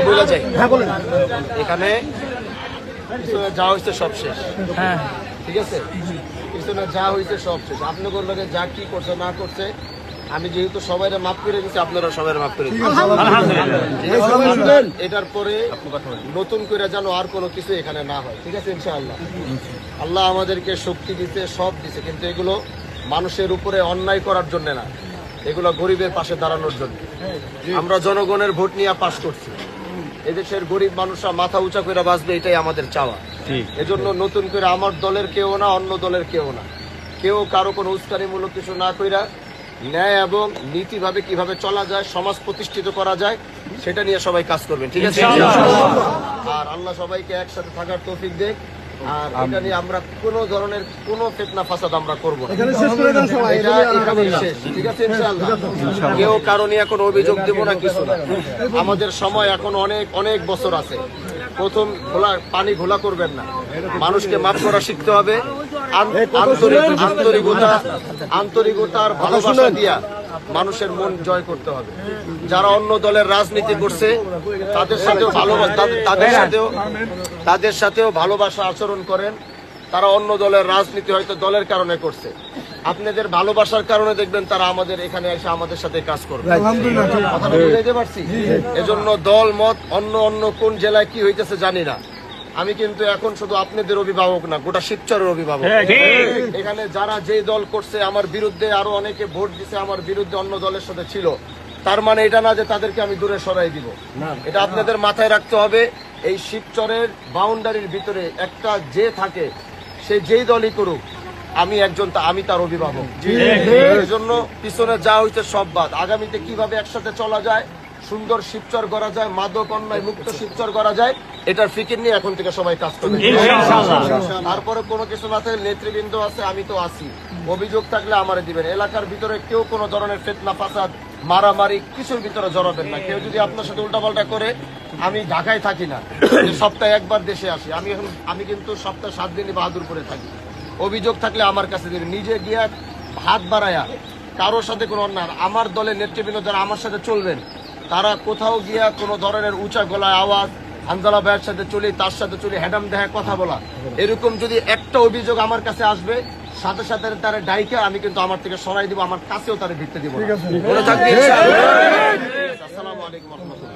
বলে যাই। হ্যাঁ বলেন। এখানে পিছনে যা হয়েছে সব শেষ। হ্যাঁ ঠিক আছে, পিছনে যা হয়েছে সব শেষ। আপনাদের লোকে যা কি করছে না করছে, আমি যেহেতু সবাই মাফ করে দিচ্ছি, আপনারা সবাই মাফ করে দিচ্ছেন। এটার পরে নতুন করে যেন আর কোনো কিছু এখানে না হয়। ঠিক আছে, ইনশাআল্লাহ। আল্লাহ আমাদেরকে শক্তি দিতে, সব দিছে, কিন্তু এগুলো মানুষের উপরে অন্যায় করার জন্য না, এগুলো গরিবের পাশে দাঁড়ানোর জন্য। আমরা জনগণের ভোট নিয়ে পাশ করছি। এদেশের গরিব মানুষরা মাথা উঁচা করে বাঁচবে, এটাই আমাদের চাওয়া। এজন্য নতুন করে আমার দলের কেউ না, অন্য দলের কেউ না, কেউ কারো কোনো উস্কানিমূলক কিছু না কইরা ন্যায় এবং নীতিভাবে কিভাবে চলা যায়, সমাজ প্রতিষ্ঠিত করা যায়, সেটা নিয়ে সবাই কাজ করবেন। ঠিক আছে, আর আল্লাহ সবাইকে একসাথে থাকার তৌফিক দেয়। আর এটা নিয়ে আমরা কোনো ধরনের কোনো ফিতনা ফাসাদ আমরা করবো না। এটা এখানেই শেষ। ঠিক আছে, ইনশাআল্লাহ। কেউ কারো নিয়ে কোনো অভিযোগ দেবো না, কিছু না। আমাদের সময় এখন অনেক অনেক বছর আছে। প্রথম পানি ঘোলা করবেন না, মানুষকে মাফ করা শিখতে হবে। আন্তরিকতার ভালোবাসা দিয়া মানুষের মন জয় করতে হবে। যারা অন্য দলের রাজনীতি করছে তাদের সাথেও ভালোবাসা আচরণ করেন। তারা অন্য দলের রাজনীতি হয়তো দলের কারণে করছে, আপনাদের ভালোবাসার কারণে দেখবেন তারা আমাদের এখানে এসে আমাদের সাথে কাজ করবে। কথাটা বুঝাইতে পারছি? এজন্য দল মত অন্য অন্য কোন জেলায় কি হইতেছে জানি না। আমি কিন্তু এখন শুধু আপনাদের অভিভাবক না, গোটা শিবচরের অভিভাবক। এখানে যারা যে দল করছে আমার বিরুদ্ধে, আরো অনেকে ভোট দিছে আমার বিরুদ্ধে, অন্য দলের সাথে ছিল, তার মানে এটা না যে তাদেরকে আমি দূরে সরাই দিব। এটা আপনাদের মাথায় রাখতে হবে। এই শিবচরের বাউন্ডারির ভিতরে একটা যে থাকে, সে যেই দলই করুক, আমি তার অভিভাবক। এই জন্য পিছনে যা হইছে সব বাদ। আগামীতে কিভাবে একসাথে চলা যায়, সুন্দর শিবচর করা যায়, মাদক অন্যায় মুক্ত শিবচর করা যায়, এটার ফিকির নিয়ে এখন থেকে সবাই কাজ করবে। তারপরে কোনো কিছু না থাকলে নেতৃবৃন্দ আছে, আমি তো আছি। অভিযোগ থাকলে আমারে দিবেন। এলাকার ভিতরে কেউ কোনো ধরনের ফিতনা ফাসাদ মারামারি কিছুর ভিতরে জড়াবেন না। কেউ যদি আপনার সাথে উল্টাপাল্টা করে, আমি ঢাকায় থাকি না, সপ্তাহে একবার দেশে আসি। আমি কিন্তু সপ্তাহে 7 দিনই বাহাদুরপুরে থাকি। অভিযোগ থাকলে আমার কাছে দিবেন। নিজে গিয়া হাত বাড়ায়া কারোর সাথে কোনো অন্যায়, আমার দলের নেতৃবৃন্দ যারা আমার সাথে চলবেন, তারা কোথাও গিয়া কোনো ধরনের উঁচা গলায় আওয়াজ, হানজালা ভাইয়ের সাথে চলি, তার সাথে চলি, হ্যাডাম দেখা কথা বলা, এরকম যদি একটা অভিযোগ আমার কাছে আসবে, সাথে সাথে তারা ডাইকা আমি কিন্তু আমার থেকে সরাই দিব, আমার কাছেও তারা ভিত্তি দিব। আসসালামু আলাইকুম ওয়া রাহমাতুল্লাহ।